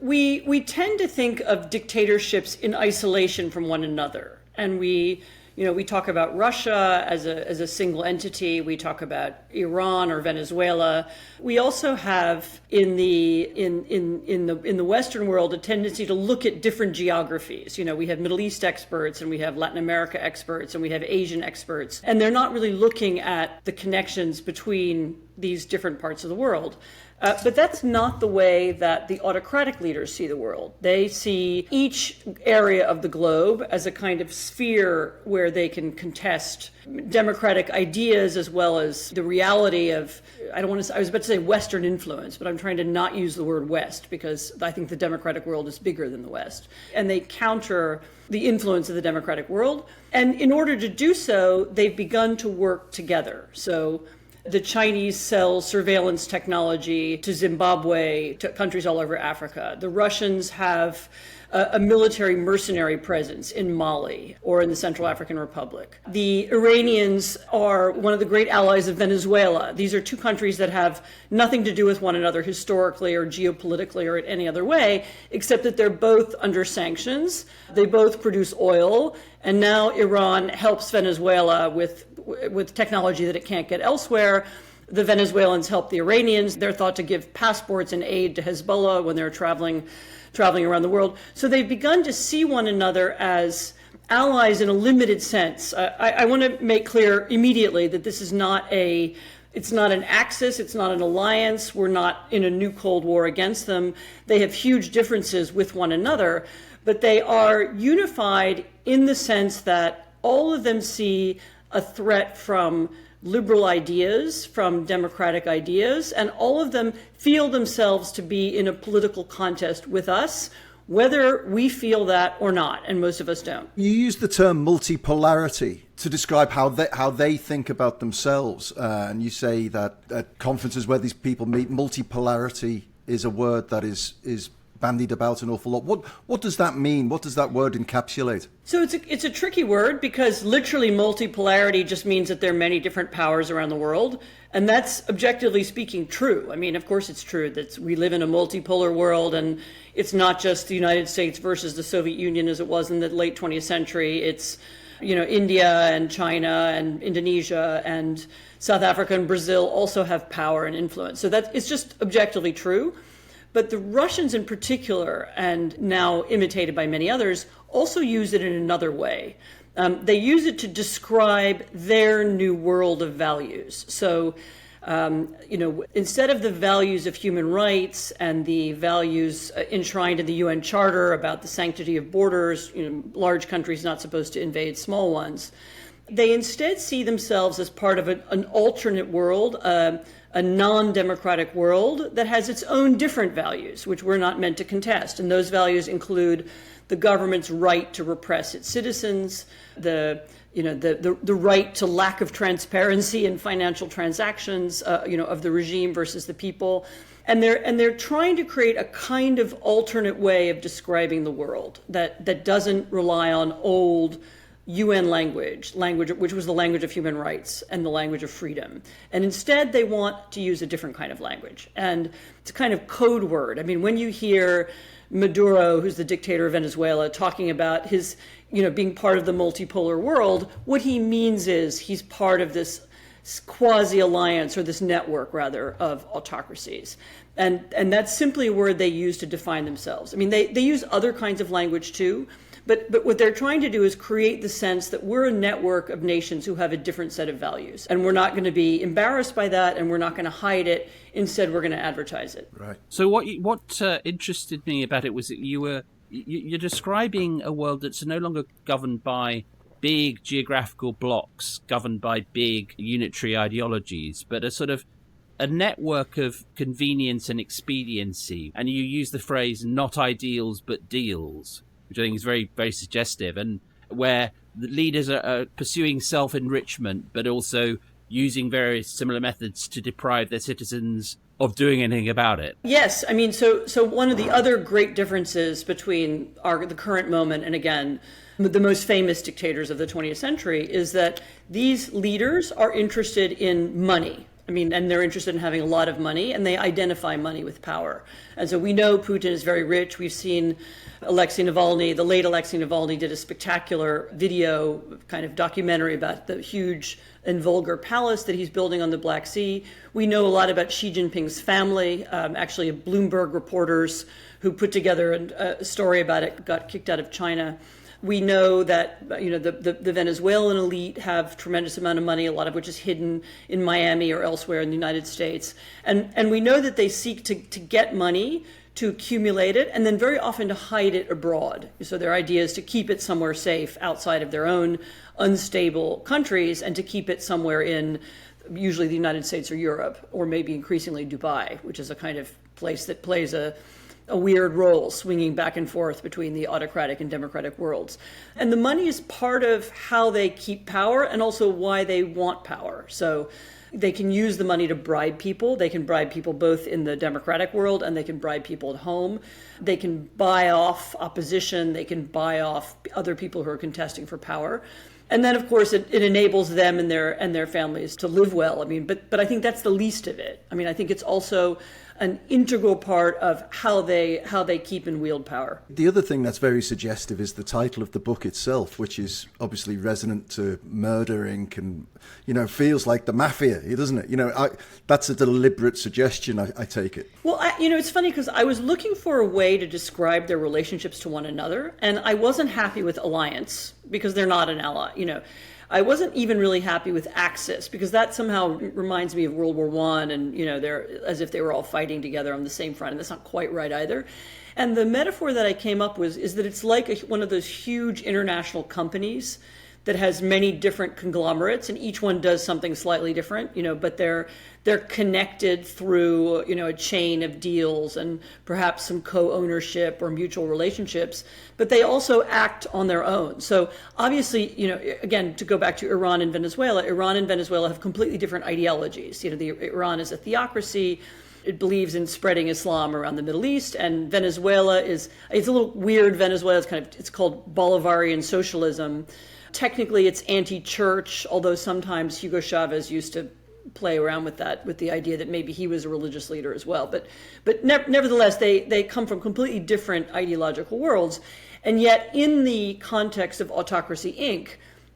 we tend to think of dictatorships in isolation from one another, and we talk about Russia as a single entity. We talk about Iran or Venezuela. We also have in the Western world a tendency to look at different geographies. We have Middle East experts, and we have Latin America experts, and we have Asian experts, and they're not really looking at the connections between these different parts of the world. But that's not the way that the autocratic leaders see the world. They see each area of the globe as a kind of sphere where they can contest democratic ideas as well as the reality of, I was about to say Western influence, but I'm trying to not use the word West because I think the democratic world is bigger than the West. And they counter the influence of the democratic world. And in order to do so, they've begun to work together. So the Chinese sell surveillance technology to Zimbabwe, to countries all over Africa. The Russians have a military mercenary presence in Mali or in the Central African Republic. The Iranians are one of the great allies of Venezuela. These are two countries that have nothing to do with one another historically or geopolitically or in any other way, except that they're both under sanctions. They both produce oil, and now Iran helps Venezuela with technology that it can't get elsewhere. The Venezuelans help the Iranians. They're thought to give passports and aid to Hezbollah when they're traveling around the world. So they've begun to see one another as allies in a limited sense. I want to make clear immediately that this is it's not an axis, it's not an alliance. We're not in a new Cold War against them. They have huge differences with one another, but they are unified in the sense that all of them see a threat from liberal ideas, from democratic ideas, and all of them feel themselves to be in a political contest with us, whether we feel that or not, and most of us don't. You use the term multipolarity to describe how they think about themselves, and you say that at conferences where these people meet, multipolarity is a word that is bandied about an awful lot. What does that mean? What does that word encapsulate? So it's a tricky word because literally multipolarity just means that there are many different powers around the world. And that's objectively speaking true. I mean, of course it's true that we live in a multipolar world, and it's not just the United States versus the Soviet Union as it was in the late 20th century. It's, India and China and Indonesia and South Africa and Brazil also have power and influence. So it's just objectively true. But the Russians in particular, and now imitated by many others, also use it in another way. They use it to describe their new world of values. So, instead of the values of human rights and the values enshrined in the UN Charter about the sanctity of borders, large countries not supposed to invade small ones, they instead see themselves as part of an alternate world, a non-democratic world that has its own different values, which we're not meant to contest. And those values include the government's right to repress its citizens, the right to lack of transparency in financial transactions, of the regime versus the people. And they're trying to create a kind of alternate way of describing the world that doesn't rely on old UN language which was the language of human rights and the language of freedom. And instead, they want to use a different kind of language. And it's a kind of code word. I mean, when you hear Maduro, who's the dictator of Venezuela, talking about his, being part of the multipolar world, what he means is he's part of this quasi-alliance, or this network, rather, of autocracies. And that's simply a word they use to define themselves. I mean, they use other kinds of language, too. But what they're trying to do is create the sense that we're a network of nations who have a different set of values. And we're not going to be embarrassed by that, and we're not going to hide it. Instead, we're going to advertise it. Right. So what interested me about it was that you're describing a world that's no longer governed by big geographical blocks, governed by big unitary ideologies, but a sort of a network of convenience and expediency. And you use the phrase "not ideals but deals," which I think is very, very suggestive, and where the leaders are pursuing self-enrichment, but also using various similar methods to deprive their citizens of doing anything about it. Yes, I mean, so one of the other great differences between the current moment and, again, the most famous dictators of the 20th century is that these leaders are interested in money. I mean, and they're interested in having a lot of money, and they identify money with power. And so we know Putin is very rich. We've seen Alexei Navalny, the late Alexei Navalny, did a spectacular video kind of documentary about the huge and vulgar palace that he's building on the Black Sea. We know a lot about Xi Jinping's family. Actually, Bloomberg reporters who put together a story about it got kicked out of China. We know that the Venezuelan elite have tremendous amount of money, a lot of which is hidden in Miami or elsewhere in the United States. And we know that they seek to get money, to accumulate it, and then very often to hide it abroad. So their idea is to keep it somewhere safe outside of their own unstable countries and to keep it somewhere in usually the United States or Europe, or maybe increasingly Dubai, which is a kind of place that plays a weird role, swinging back and forth between the autocratic and democratic worlds. And the money is part of how they keep power and also why they want power. So they can use the money to bribe people. They can bribe people both in the democratic world and they can bribe people at home. They can buy off opposition. They can buy off other people who are contesting for power. And then, of course, it enables them and their families to live well. I mean, but I think that's the least of it. I mean, I think it's also an integral part of how they keep and wield power. The other thing that's very suggestive is the title of the book itself, which is obviously resonant to Murder Inc. and, feels like the mafia, doesn't it? That's a deliberate suggestion, I take it. Well, it's funny because I was looking for a way to describe their relationships to one another, and I wasn't happy with alliance because they're not an ally. I wasn't even really happy with Axis because that somehow reminds me of World War I, and they're as if they were all fighting together on the same front, and that's not quite right either. And the metaphor that I came up with is that it's like one of those huge international companies that has many different conglomerates, and each one does something slightly different, but they're connected through, a chain of deals and perhaps some co-ownership or mutual relationships, but they also act on their own. So obviously, again, to go back to Iran and Venezuela have completely different ideologies. Iran is a theocracy. It believes in spreading Islam around the Middle East, and Venezuela it's a little weird. Venezuela is it's called Bolivarian socialism. Technically, it's anti-church, although sometimes Hugo Chavez used to play around with that, with the idea that maybe he was a religious leader as well. But nevertheless, they come from completely different ideological worlds. And yet, in the context of Autocracy, Inc.,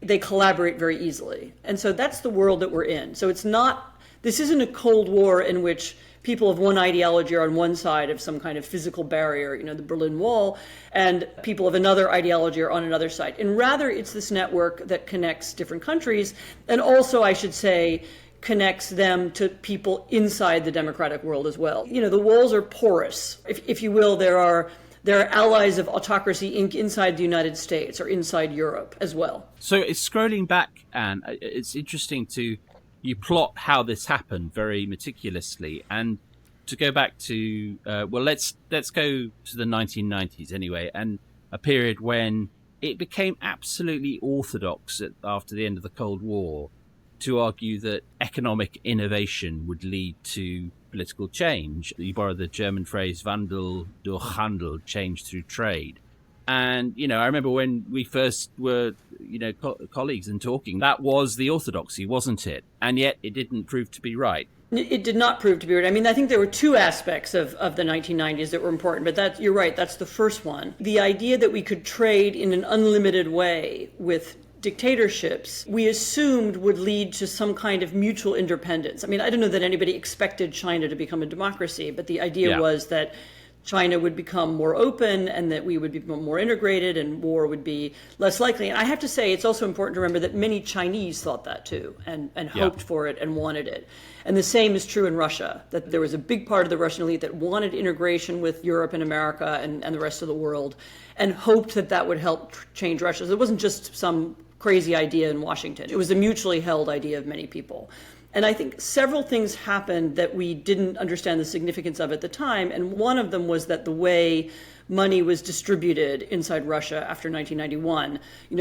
they collaborate very easily. And so that's the world that we're in. So this isn't a Cold War in which people of one ideology are on one side of some kind of physical barrier, the Berlin Wall, and people of another ideology are on another side. And rather, it's this network that connects different countries, and also, I should say, connects them to people inside the democratic world as well. The walls are porous. If you will, there are allies of Autocracy, Inc. inside the United States or inside Europe as well. So it's scrolling back, Anne, it's interesting you plot how this happened very meticulously, and to go back to let's go to the 1990s anyway, and a period when it became absolutely orthodox after the end of the Cold War to argue that economic innovation would lead to political change. You borrow the German phrase Wandel durch Handel, change through trade. And, I remember when we first were, colleagues and talking, that was the orthodoxy, wasn't it? And yet it didn't prove to be right. It did not prove to be right. I mean, I think there were two aspects of the 1990s that were important, but you're right, that's the first one. The idea that we could trade in an unlimited way with dictatorships, we assumed would lead to some kind of mutual independence. I mean, I don't know that anybody expected China to become a democracy, but the idea was that China would become more open and that we would be more integrated and war would be less likely. And I have to say, it's also important to remember that many Chinese thought that too and hoped for it and wanted it. And the same is true in Russia, that there was a big part of the Russian elite that wanted integration with Europe and America and the rest of the world and hoped that would help change Russia. So it wasn't just some crazy idea in Washington. It was a mutually held idea of many people. And I think several things happened that we didn't understand the significance of at the time. And one of them was that the way money was distributed inside Russia after 1991,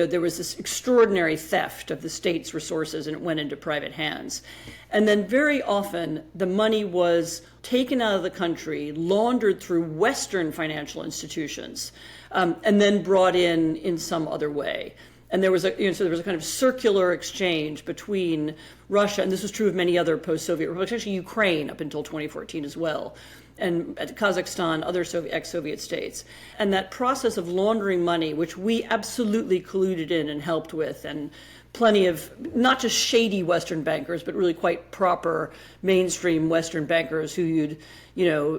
there was this extraordinary theft of the state's resources and it went into private hands. And then very often the money was taken out of the country, laundered through Western financial institutions, and then brought in some other way. And there was so there was a kind of circular exchange between Russia, and this was true of many other post-Soviet republics, actually Ukraine up until 2014 as well, and Kazakhstan, other ex-Soviet states. And that process of laundering money, which we absolutely colluded in and helped with, and plenty of not just shady Western bankers, but really quite proper mainstream Western bankers who you'd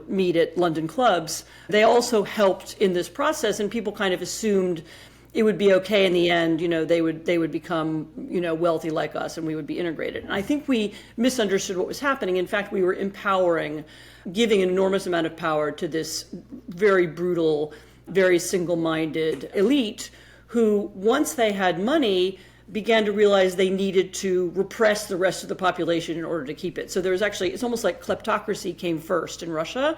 meet at London clubs. They also helped in this process, and people kind of assumed it would be okay in the end. They would become wealthy like us, and we would be integrated. And I think we misunderstood what was happening. In fact, we were giving an enormous amount of power to this very brutal, very single-minded elite who, once they had money, began to realize they needed to repress the rest of the population in order to keep it. So there was it's almost like kleptocracy came first in Russia,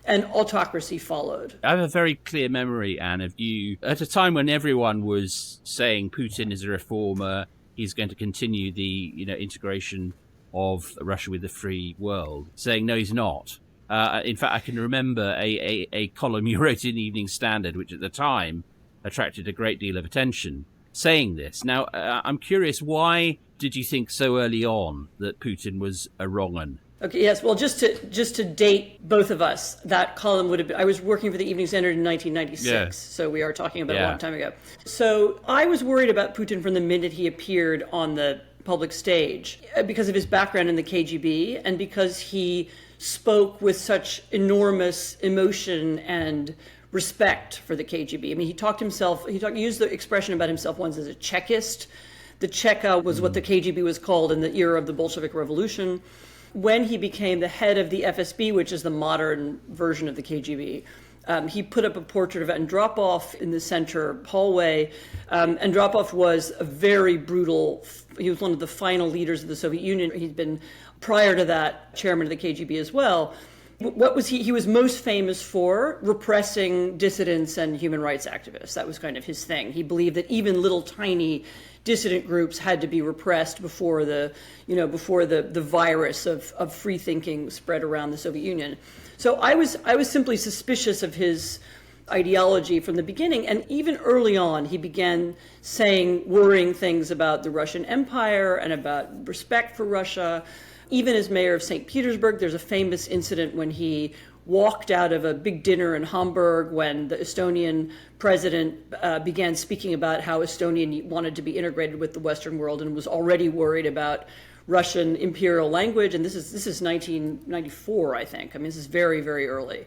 and autocracy followed. I have a very clear memory, Anne, of you at a time when everyone was saying Putin is a reformer, he's going to continue the integration of Russia with the free world, saying no, he's not. In fact, I can remember a column you wrote in the Evening Standard, which at the time attracted a great deal of attention, saying this. Now, I'm curious, why did you think so early on that Putin was a wrong 'un? Okay, yes. Well, just to date both of us, that column would have been, I was working for the Evening Standard in 1996, so we are talking about a long time ago. So I was worried about Putin from the minute he appeared on the public stage because of his background in the KGB and because he spoke with such enormous emotion and respect for the KGB. I mean, he used the expression about himself once as a Chekist. The Cheka was what the KGB was called in the era of the Bolshevik Revolution. When he became the head of the FSB, which is the modern version of the KGB, he put up a portrait of Andropov in the center hallway. Andropov was a very brutal, he was one of the final leaders of the Soviet Union. He'd been, prior to that, chairman of the KGB as well. What was he was most famous for? Repressing dissidents and human rights activists. That was kind of his thing. He believed that even little tiny dissident groups had to be repressed before the virus of free thinking spread around the Soviet Union. So I was simply suspicious of his ideology from the beginning, and even early on he began saying worrying things about the Russian Empire and about respect for Russia. Even as mayor of St. Petersburg, there's a famous incident when he walked out of a big dinner in Hamburg when the Estonian president began speaking about how Estonia wanted to be integrated with the Western world and was already worried about Russian imperial language. And this is 1994, I think. I mean, this is very, very early.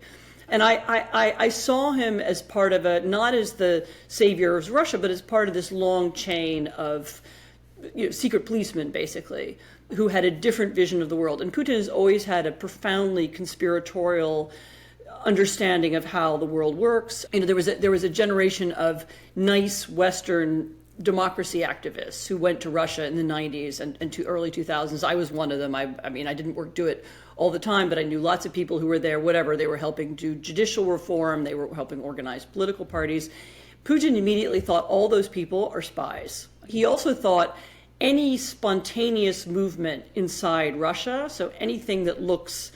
And I saw him as part of not as the savior of Russia, but as part of this long chain of secret policemen, basically, who had a different vision of the world. And Putin has always had a profoundly conspiratorial understanding of how the world works. There was a generation of nice Western democracy activists who went to Russia in the 90s and to early 2000s. I was one of them. I mean, I didn't do it all the time, but I knew lots of people who were there, whatever. They were helping do judicial reform. They were helping organize political parties. Putin immediately thought all those people are spies. He also thought any spontaneous movement inside Russia, so anything that looks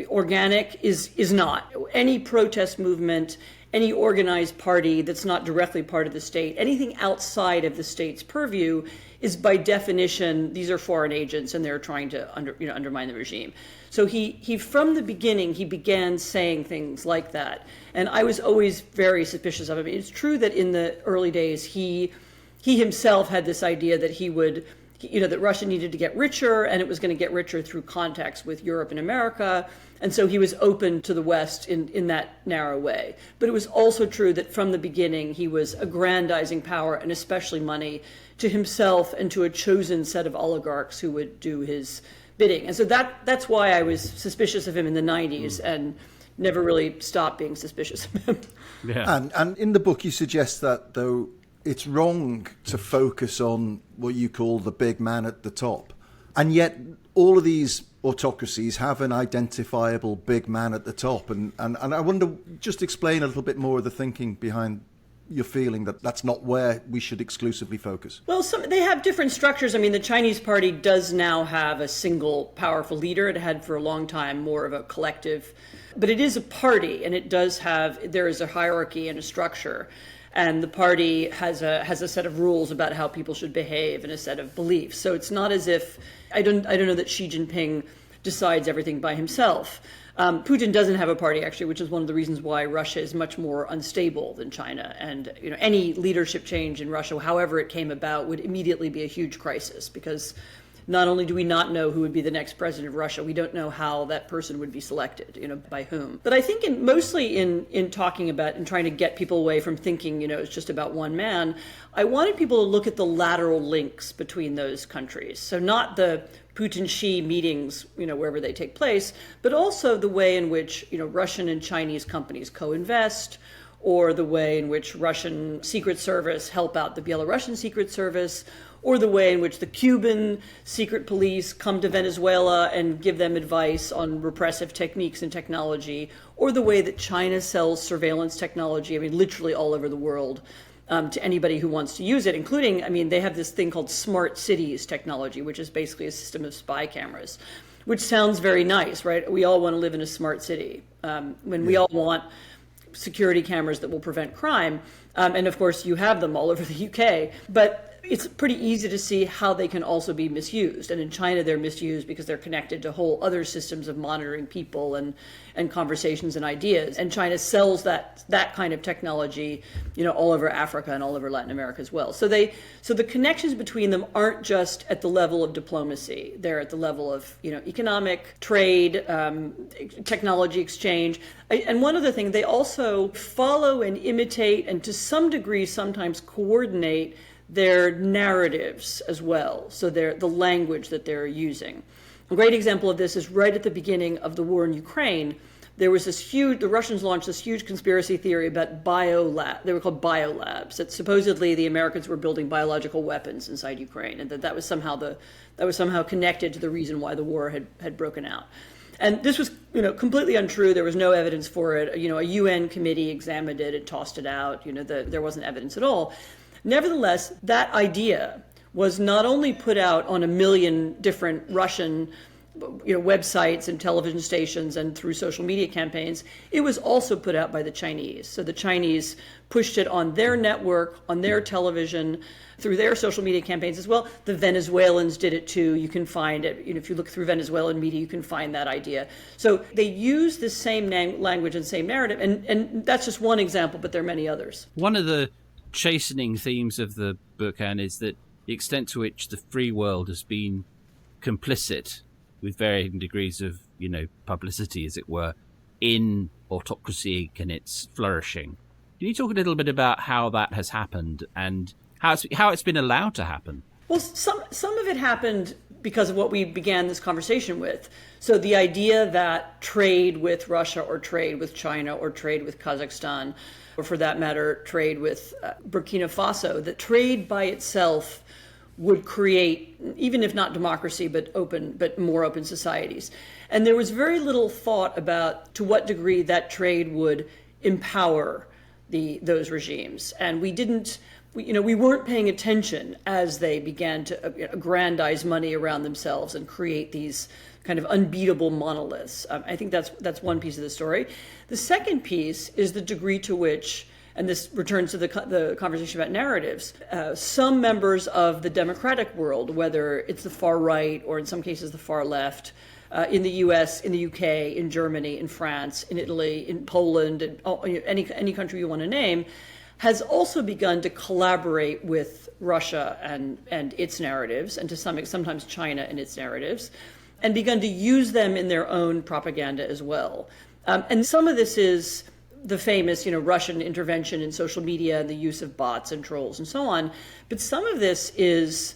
organic is not. Any protest movement, any organized party that's not directly part of the state, anything outside of the state's purview is by definition, these are foreign agents and they're trying to undermine the regime. So he from the beginning, he began saying things like that. And I was always very suspicious of him. It's true that in the early days, he himself had this idea that that Russia needed to get richer, and it was going to get richer through contacts with Europe and America. And so he was open to the West in that narrow way. But it was also true that from the beginning, he was aggrandizing power, and especially money, to himself and to a chosen set of oligarchs who would do his bidding. And so that's why I was suspicious of him in the 90s and never really stopped being suspicious of him. Yeah. And in the book, you suggest that, though, it's wrong to focus on what you call the big man at the top. And yet all of these autocracies have an identifiable big man at the top. And I wonder, just explain a little bit more of the thinking behind you're feeling that that's not where we should exclusively focus? Well, they have different structures. I mean, the Chinese party does now have a single powerful leader. It had for a long time more of a collective, but it is a party, and there is a hierarchy and a structure. And the party has a set of rules about how people should behave and a set of beliefs. So it's not as if I don't know that Xi Jinping decides everything by himself. Putin doesn't have a party, actually, which is one of the reasons why Russia is much more unstable than China. And any leadership change in Russia, however it came about, would immediately be a huge crisis, because not only do we not know who would be the next president of Russia, we don't know how that person would be selected, by whom. But I think mostly in talking about and trying to get people away from thinking, it's just about one man, I wanted people to look at the lateral links between those countries. So not the Putin-Xi meetings, wherever they take place, but also the way in which, Russian and Chinese companies co-invest, or the way in which Russian Secret Service help out the Belarusian Secret Service, or the way in which the Cuban secret police come to Venezuela and give them advice on repressive techniques and technology, or the way that China sells surveillance technology, literally all over the world, to anybody who wants to use it, including, they have this thing called smart cities technology, which is basically a system of spy cameras, which sounds very nice, right? We all want to live in a smart city. We all want security cameras that will prevent crime. And of course, you have them all over the UK. But it's pretty easy to see how they can also be misused. And in China, they're misused because they're connected to whole other systems of monitoring people and conversations and ideas. And China sells that kind of technology, all over Africa and all over Latin America as well. So the connections between them aren't just at the level of diplomacy. They're at the level of, economic, trade, technology exchange. And one other thing, they also follow and imitate and to some degree sometimes coordinate their narratives as well, so the language that they're using. A great example of this is right at the beginning of the war in Ukraine. There was the Russians launched this huge conspiracy theory about they were called biolabs, that supposedly the Americans were building biological weapons inside Ukraine, and that was somehow connected to the reason why the war had broken out. And this was, completely untrue. There was no evidence for it. A UN committee examined it and tossed it out. There wasn't evidence at all. Nevertheless, that idea was not only put out on 1 million different Russian websites and television stations and through social media campaigns, it was also put out by the Chinese. So the Chinese pushed it on their network, on their television, through their social media campaigns as well. The Venezuelans did it too. You can find it, if you look through Venezuelan media, you can find that idea. So they use the same language and same narrative, and that's just one example, but there are many others. One of the chastening themes of the book, Anne, is that the extent to which the free world has been complicit with varying degrees of, publicity, as it were, in autocracy and its flourishing. Can you talk a little bit about how that has happened and how it's been allowed to happen? Well, some of it happened because of what we began this conversation with. So the idea that trade with Russia or trade with China or trade with Kazakhstan, or for that matter, trade with Burkina Faso, that trade by itself would create, even if not democracy, but more open societies. And there was very little thought about to what degree that trade would empower those regimes. And we weren't paying attention as they began to aggrandize money around themselves and create these kind of unbeatable monoliths. I think that's one piece of the story. The second piece is the degree to which, and this returns to the conversation about narratives, some members of the democratic world, whether it's the far right or in some cases the far left, in the US, in the UK, in Germany, in France, in Italy, in Poland, and any country you want to name, has also begun to collaborate with Russia and its narratives, and to sometimes China and its narratives, and begun to use them in their own propaganda as well. And some of this is the famous, Russian intervention in social media and the use of bots and trolls and so on. But some of this is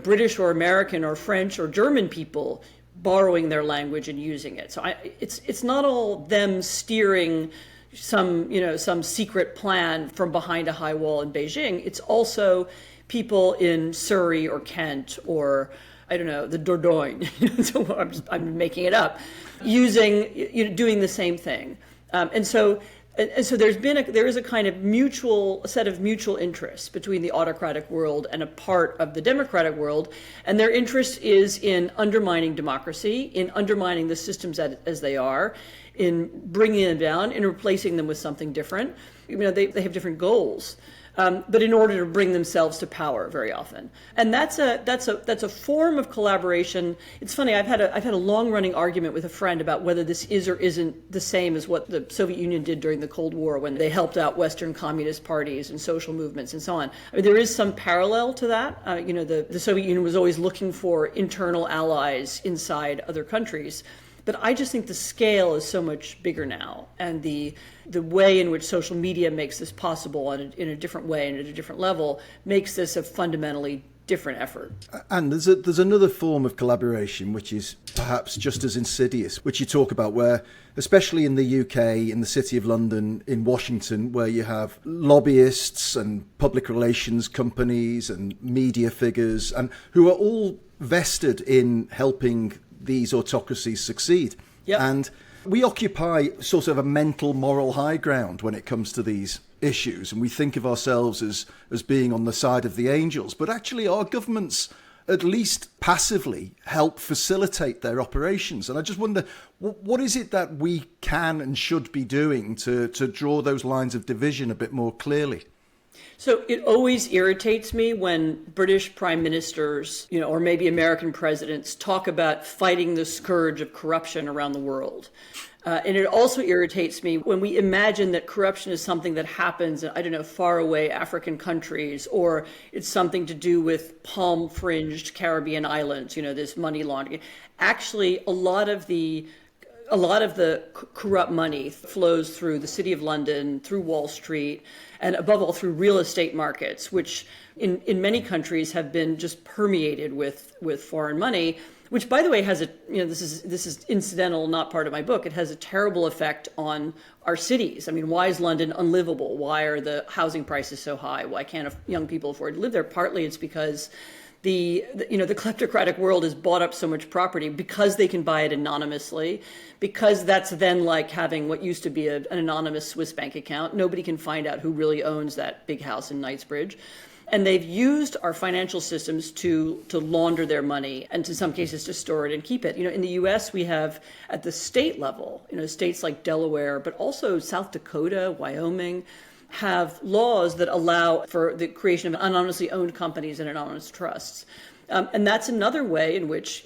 British or American or French or German people borrowing their language and using it. So it's not all them steering some secret plan from behind a high wall in Beijing. It's also people in Surrey or Kent or, I don't know, the Dordogne, so I'm making it up, doing the same thing. And so And so there is a kind of a set of mutual interests between the autocratic world and a part of the democratic world, and their interest is in undermining democracy, in undermining the systems as they are, in bringing them down, in replacing them with something different. They have different goals. But in order to bring themselves to power very often. And that's a form of collaboration. It's funny, I've had a long-running argument with a friend about whether this is or isn't the same as what the Soviet Union did during the Cold War when they helped out Western communist parties and social movements and so on. I mean, there is some parallel to that. The Soviet Union was always looking for internal allies inside other countries. But I just think the scale is so much bigger now, and the way in which social media makes this possible in a different way and at a different level makes this a fundamentally different effort. And there's another form of collaboration which is perhaps just as insidious, which you talk about, where, especially in the UK, in the City of London, in Washington, where you have lobbyists and public relations companies and media figures, and who are all vested in helping these autocracies succeed. Yep. And we occupy sort of a mental moral high ground when it comes to these issues, and we think of ourselves as being on the side of the angels, but actually our governments at least passively help facilitate their operations. And I just wonder, what is it that we can and should be doing to draw those lines of division a bit more clearly? So it always irritates me when British prime ministers, or maybe American presidents talk about fighting the scourge of corruption around the world. And it also irritates me when we imagine that corruption is something that happens in, far away African countries, or it's something to do with palm-fringed Caribbean islands, this money laundering. Actually, a lot of the corrupt money flows through the City of London, through Wall Street, and above all through real estate markets, which in many countries have been just permeated with foreign money, which, by the way, has this is incidental, not part of my book. It has a terrible effect on our cities. I mean, why is London unlivable? Why are the housing prices so high? Why can't young people afford to live there? Partly it's because the kleptocratic world has bought up so much property because they can buy it anonymously, because that's then like having what used to be an anonymous Swiss bank account. Nobody can find out who really owns that big house in Knightsbridge. And they've used our financial systems to launder their money, and in some cases to store it and keep it. In the U.S. we have, at the state level, states like Delaware, but also South Dakota, Wyoming, have laws that allow for the creation of anonymously owned companies and anonymous trusts. And that's another way in which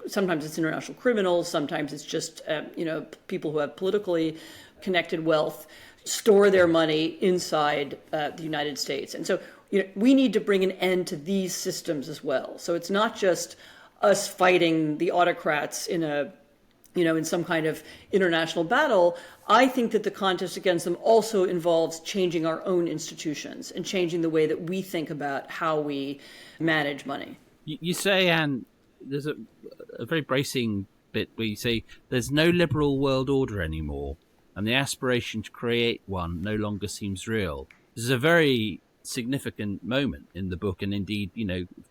sometimes it's international criminals, sometimes it's just, people who have politically connected wealth store their money inside the United States. And so, we need to bring an end to these systems as well. So it's not just us fighting the autocrats in some kind of international battle. I think that the contest against them also involves changing our own institutions and changing the way that we think about how we manage money. You say, Anne, there's a very bracing bit where you say there's no liberal world order anymore, and the aspiration to create one no longer seems real. This is a very significant moment in the book, and indeed,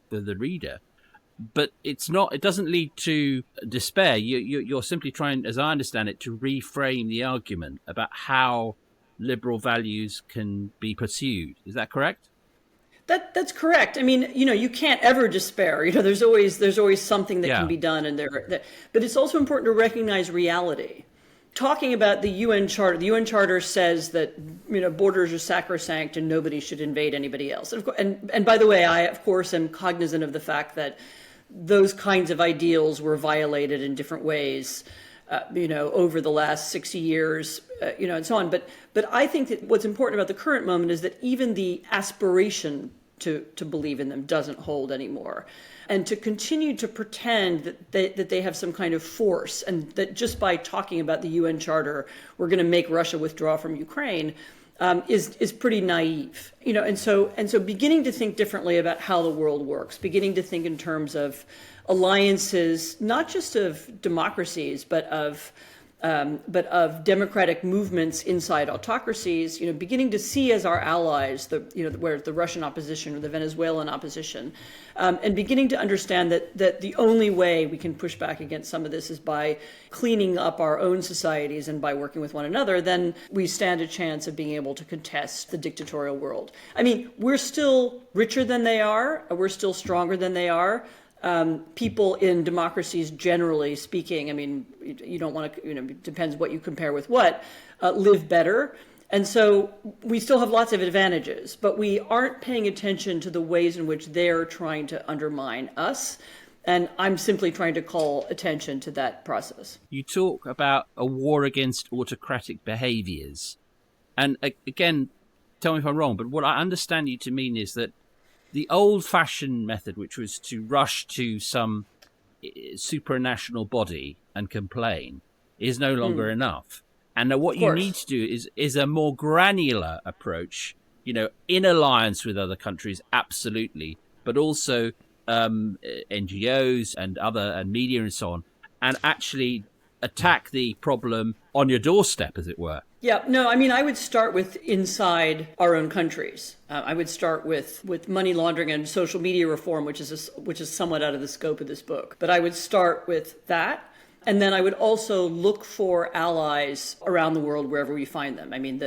for the reader. But it doesn't lead to despair. You're simply trying, as I understand it, to reframe the argument about how liberal values can be pursued. Is that correct? That's correct. I mean, you can't ever despair. There's always something that can be done, but it's also important to recognize reality. Talking about the UN Charter, the UN Charter says that borders are sacrosanct and nobody should invade anybody else. And by the way, I of course am cognizant of the fact that those kinds of ideals were violated in different ways, over the last 60 years, and so on. But I think that what's important about the current moment is that even the aspiration to believe in them doesn't hold anymore. And to continue to pretend that they have some kind of force, and that just by talking about the UN Charter, we're going to make Russia withdraw from Ukraine, is pretty naive. And so beginning to think differently about how the world works, beginning to think in terms of alliances, not just of democracies, but of but of democratic movements inside autocracies, beginning to see as our allies where the Russian opposition or the Venezuelan opposition, and beginning to understand that the only way we can push back against some of this is by cleaning up our own societies and by working with one another. Then we stand a chance of being able to contest the dictatorial world. I mean, we're still richer than they are. We're still stronger than they are. People in democracies, generally speaking, I mean, you don't want to, it depends what you compare with what, live better. And so we still have lots of advantages, but we aren't paying attention to the ways in which they're trying to undermine us. And I'm simply trying to call attention to that process. You talk about a war against autocratic behaviors. And again, tell me if I'm wrong, but what I understand you to mean is that the old-fashioned method, which was to rush to some supranational body and complain, is no longer enough. And that what you need to do is a more granular approach, in alliance with other countries, absolutely, but also NGOs and media and so on, and actually attack the problem on your doorstep, as it were. Yeah, no, I mean, I would start with inside our own countries. I would start with money laundering and social media reform, which is somewhat out of the scope of this book. But I would start with that. And then I would also look for allies around the world wherever we find them. I mean,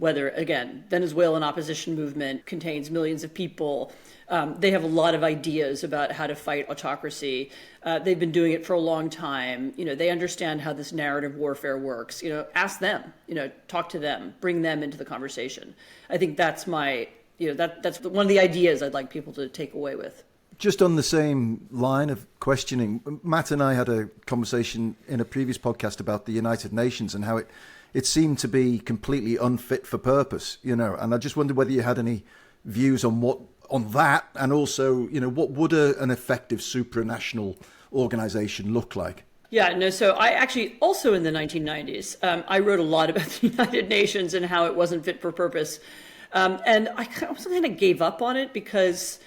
Venezuelan opposition movement contains millions of people. They have a lot of ideas about how to fight autocracy. They've been doing it for a long time. They understand how this narrative warfare works. Ask them, talk to them, bring them into the conversation. I think that's that's one of the ideas I'd like people to take away with. Just on the same line of questioning, Matt and I had a conversation in a previous podcast about the United Nations and how it seemed to be completely unfit for purpose, and I just wondered whether you had any views on that, and also, what would an effective supranational organization look like? Yeah, no, so I actually also in the 1990s, I wrote a lot about the United Nations and how it wasn't fit for purpose. And I kind of gave up on it because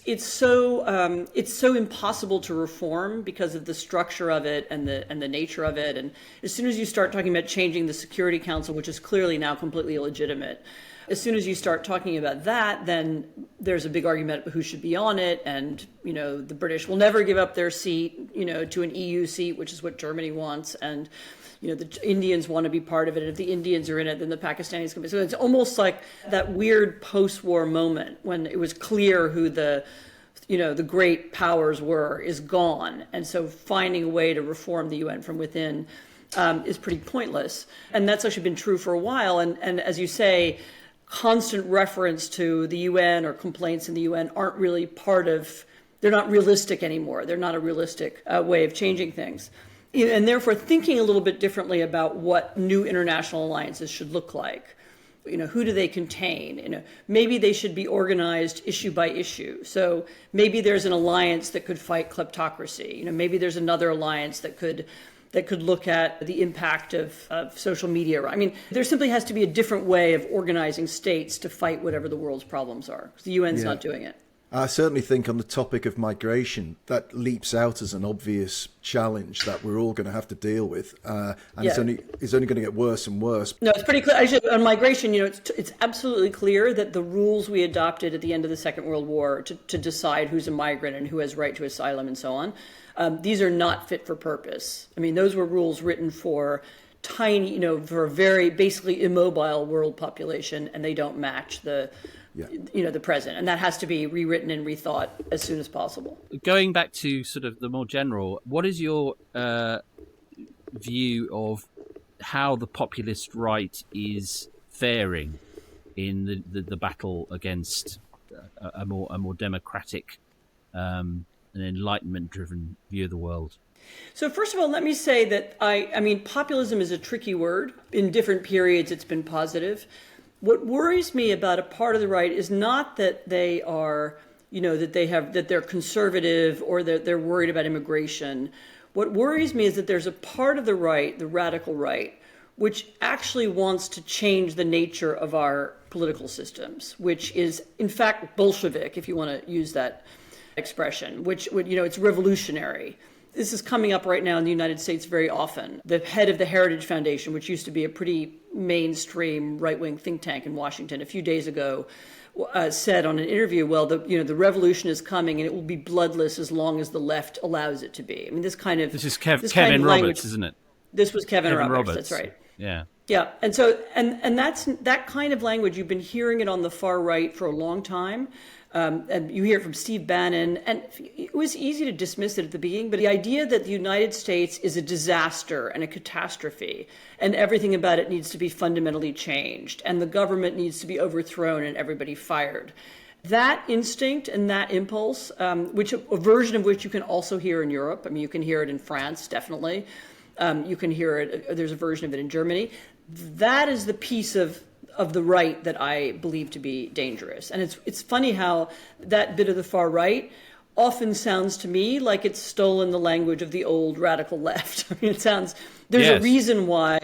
it's so impossible to reform because of the structure of it and the nature of it. And as soon as you start talking about changing the Security Council, which is clearly now completely illegitimate, as soon as you start talking about that, then there's a big argument about who should be on it. And, the British will never give up their seat, to an EU seat, which is what Germany wants. And, the Indians want to be part of it. And if the Indians are in it, then the Pakistanis can be. So it's almost like that weird post-war moment when it was clear who the great powers is gone. And so finding a way to reform the UN from within is pretty pointless. And that's actually been true for a while. And as you say, constant reference to the UN or complaints in the UN aren't really they're not realistic anymore. They're not a realistic way of changing things. And therefore thinking a little bit differently about what new international alliances should look like. Who do they contain? Maybe they should be organized issue by issue. So maybe there's an alliance that could fight kleptocracy. Maybe there's another alliance that could look at the impact of social media. I mean, there simply has to be a different way of organizing states to fight whatever the world's problems are. Because the UN's not doing it. I certainly think on the topic of migration, that leaps out as an obvious challenge that we're all going to have to deal with. It's only going to get worse and worse. No, it's pretty clear. Actually, on migration, it's absolutely clear that the rules we adopted at the end of the Second World War to decide who's a migrant and who has right to asylum and so on, these are not fit for purpose. I mean, those were rules written for tiny, for a very basically immobile world population, and they don't match the present. And that has to be rewritten and rethought as soon as possible. Going back to sort of the more general, what is your view of how the populist right is faring in the battle against a more democratic an enlightenment-driven view of the world? So first of all, let me say that I mean, populism is a tricky word. In different periods, it's been positive. What worries me about a part of the right is not that they are, that they're conservative or that they're worried about immigration. What worries me is that there's a part of the right, the radical right, which actually wants to change the nature of our political systems, which is, in fact, Bolshevik, if you want to use that expression, which would, it's revolutionary. This is coming up right now in the United States very often. The head of the Heritage Foundation, which used to be a pretty mainstream right-wing think tank in Washington, a few days ago, said on an interview, well, the revolution is coming and it will be bloodless as long as the left allows it to be. I mean, this is Kevin Roberts, isn't it? This was Kevin Roberts. That's right. Yeah. Yeah, and so and that's that kind of language. You've been hearing it on the far right for a long time, and you hear it from Steve Bannon. And it was easy to dismiss it at the beginning, but the idea that the United States is a disaster and a catastrophe, and everything about it needs to be fundamentally changed, and the government needs to be overthrown and everybody fired. That instinct and that impulse, which a version of which you can also hear in Europe. I mean, you can hear it in France, definitely. You can hear it. There's a version of it in Germany. That is the piece of the right that I believe to be dangerous. And it's funny how that bit of the far right often sounds to me like it's stolen the language of the old radical left. I mean, there's a reason why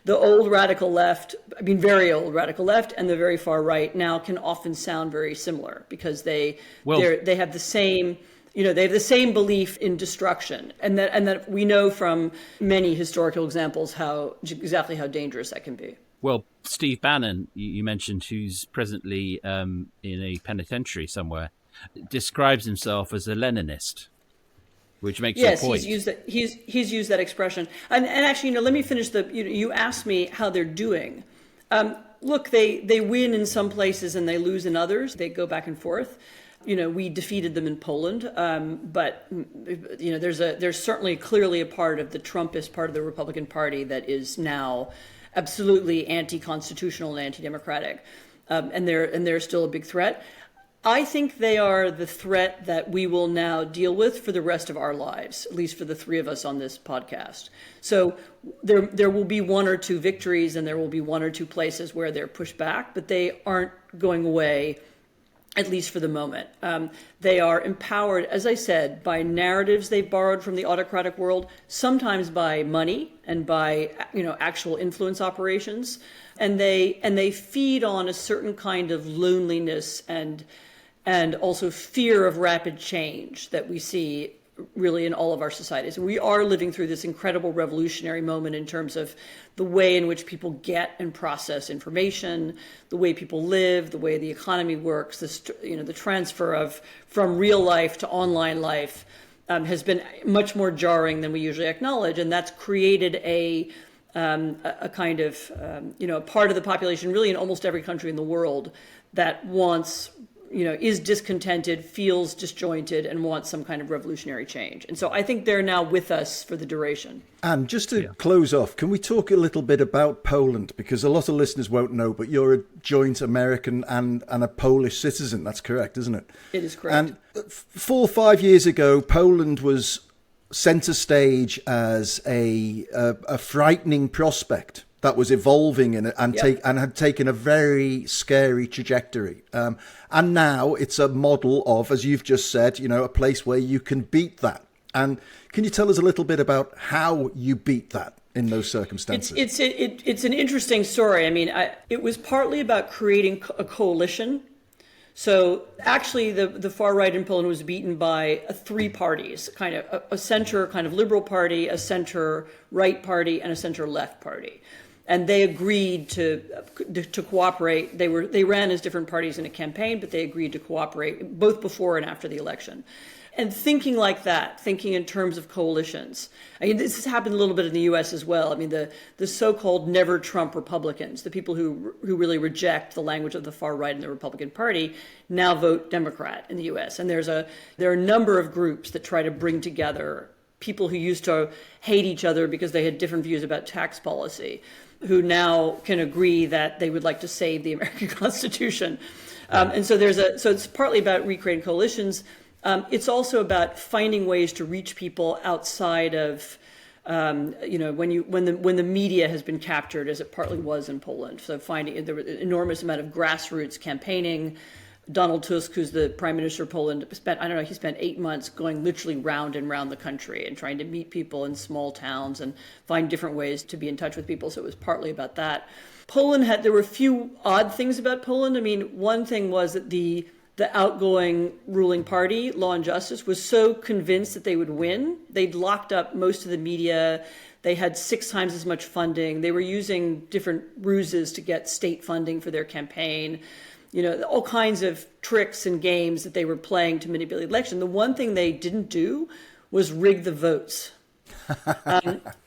the old radical left, I mean, very old radical left, and the very far right now can often sound very similar because they have the same. They have the same belief in destruction, and that we know from many historical examples exactly how dangerous that can be. Well, Steve Bannon, you mentioned, who's presently in a penitentiary somewhere, describes himself as a Leninist, which makes a point. Yes, he's used that expression. And actually, let me finish you asked me how they're doing. Look, they win in some places and they lose in others. They go back and forth. We defeated them in Poland, but there's certainly clearly a part of the Trumpist part of the Republican Party that is now absolutely anti-constitutional and anti-democratic, and they're still a big threat. I think they are the threat that we will now deal with for the rest of our lives, at least for the three of us on this podcast. So there will be one or two victories, and there will be one or two places where they're pushed back, but they aren't going away. At least for the moment. They are empowered, as I said, by narratives they've borrowed from the autocratic world, sometimes by money and by actual influence operations, and they feed on a certain kind of loneliness and also fear of rapid change that we see really in all of our societies. We are living through this incredible revolutionary moment in terms of the way in which people get and process information, the way people live, the way the economy works, the transfer from real life to online life has been much more jarring than we usually acknowledge. And that's created a kind of, a part of the population really in almost every country in the world that wants is discontented, feels disjointed, and wants some kind of revolutionary change. And so I think they're now with us for the duration. And just to close off, can we talk a little bit about Poland? Because a lot of listeners won't know, but you're a joint American and a Polish citizen. That's correct, isn't it? It is correct. And 4 or 5 years ago, Poland was centre stage as a frightening prospect that was evolving and had taken a very scary trajectory. And now it's a model of, as you've just said, a place where you can beat that. And can you tell us a little bit about how you beat that in those circumstances? It's an interesting story. I mean, it was partly about creating a coalition. So actually, the far right in Poland was beaten by 3 parties, kind of a center kind of liberal party, a center right party, and a center left party. And they agreed to cooperate. They ran as different parties in a campaign, but they agreed to cooperate both before and after the election. And thinking like that, thinking in terms of coalitions. I mean, this has happened a little bit in the U.S. as well. I mean, the so-called never Trump Republicans, the people who really reject the language of the far right in the Republican Party, now vote Democrat in the U.S. And there are a number of groups that try to bring together people who used to hate each other because they had different views about tax policy, who now can agree that they would like to save the American Constitution. And so it's partly about recreating coalitions. It's also about finding ways to reach people outside of, when the media has been captured, as it partly was in Poland. So there was an enormous amount of grassroots campaigning. Donald Tusk, who's the prime minister of Poland, he spent 8 months going literally round and round the country and trying to meet people in small towns and find different ways to be in touch with people. So it was partly about that. There were a few odd things about Poland. I mean, one thing was that the the outgoing ruling party, Law and Justice, was so convinced that they would win. They'd locked up most of the media. They had 6 times as much funding. They were using different ruses to get state funding for their campaign. All kinds of tricks and games that they were playing to manipulate the election. The one thing they didn't do was rig the votes.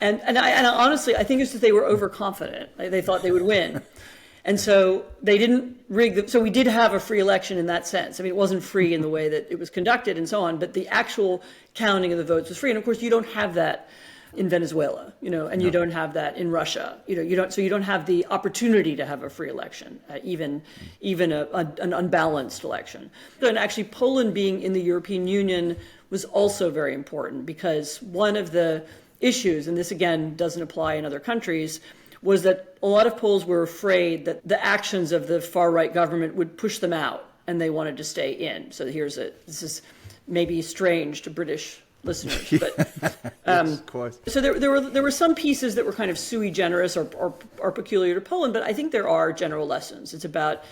And honestly, I think it's that they were overconfident. They thought they would win. And so they didn't rig them. So we did have a free election in that sense. I mean, it wasn't free in the way that it was conducted and so on, but the actual counting of the votes was free. And of course, you don't have that in Venezuela, and you don't have that in Russia. You don't have the opportunity to have a free election, even an unbalanced election. And actually, Poland being in the European Union was also very important, because one of the issues, and this again doesn't apply in other countries, was that a lot of Poles were afraid that the actions of the far-right government would push them out, and they wanted to stay in. So this is maybe strange to British listeners, but yes, quite. So there were some pieces that were kind of sui generis or peculiar to Poland, but I think there are general lessons. It's about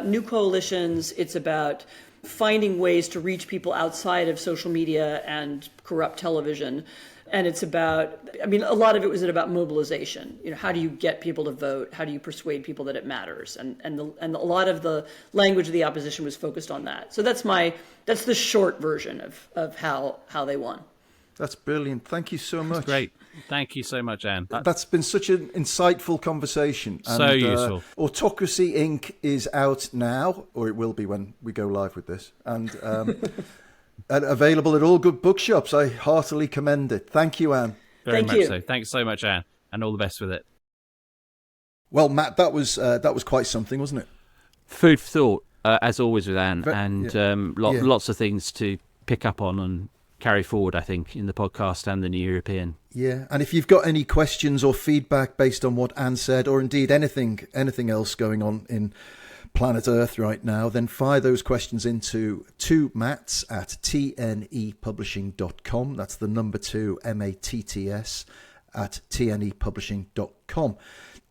new coalitions. It's about finding ways to reach people outside of social media and corrupt television. And it's about, a lot of it was about mobilization. How do you get people to vote? How do you persuade people that it matters? And a lot of the language of the opposition was focused on that. So that's the short version of how they won. That's brilliant. Thank you so much. That's great. Thank you so much, Anne. That's been such an insightful conversation. So useful. Autocracy Inc. is out now, or it will be when we go live with this. And and available at all good bookshops. I heartily commend it. Thank you, Anne. Very Thank much you. so. Thanks so much, Anne, and all the best with it. Well, Matt, that was quite something, wasn't it? Food for thought, as always with Anne, and lots of things to pick up on and carry forward, I think, in the podcast and the New European. Yeah, and if you've got any questions or feedback based on what Anne said, or indeed anything else going on in planet Earth right now, then fire those questions into 2matts at tnepublishing.com. That's the number 2, MATTS, at tnepublishing.com.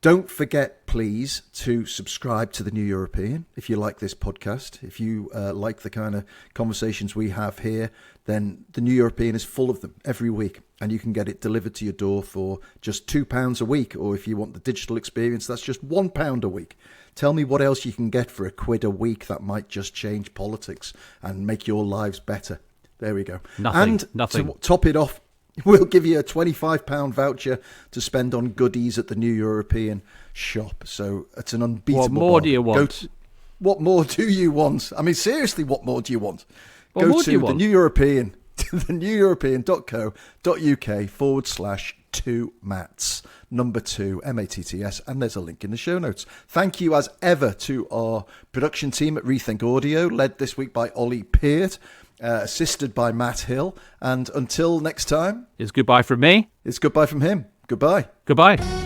Don't forget, please, to subscribe to The New European if you like this podcast. If you like the kind of conversations we have here, then The New European is full of them every week, and you can get it delivered to your door for just £2 a week. Or if you want the digital experience, that's just £1 a week. Tell me what else you can get for £1 a week that might just change politics and make your lives better. There we go. Nothing. To top it off, we'll give you a £25 voucher to spend on goodies at the New European shop. So it's an unbeatable. What more do you want? What more do you want? I mean, seriously, what more do you want? What more do you want? The New European, theneweuropean.co.uk/2matts, number 2, MATTS, and there's a link in the show notes. Thank you as ever to our production team at Rethink Audio, led this week by Ollie Peart, assisted by Matt Hill. And until next time, It's goodbye from me. it's goodbye from him. Goodbye. Goodbye.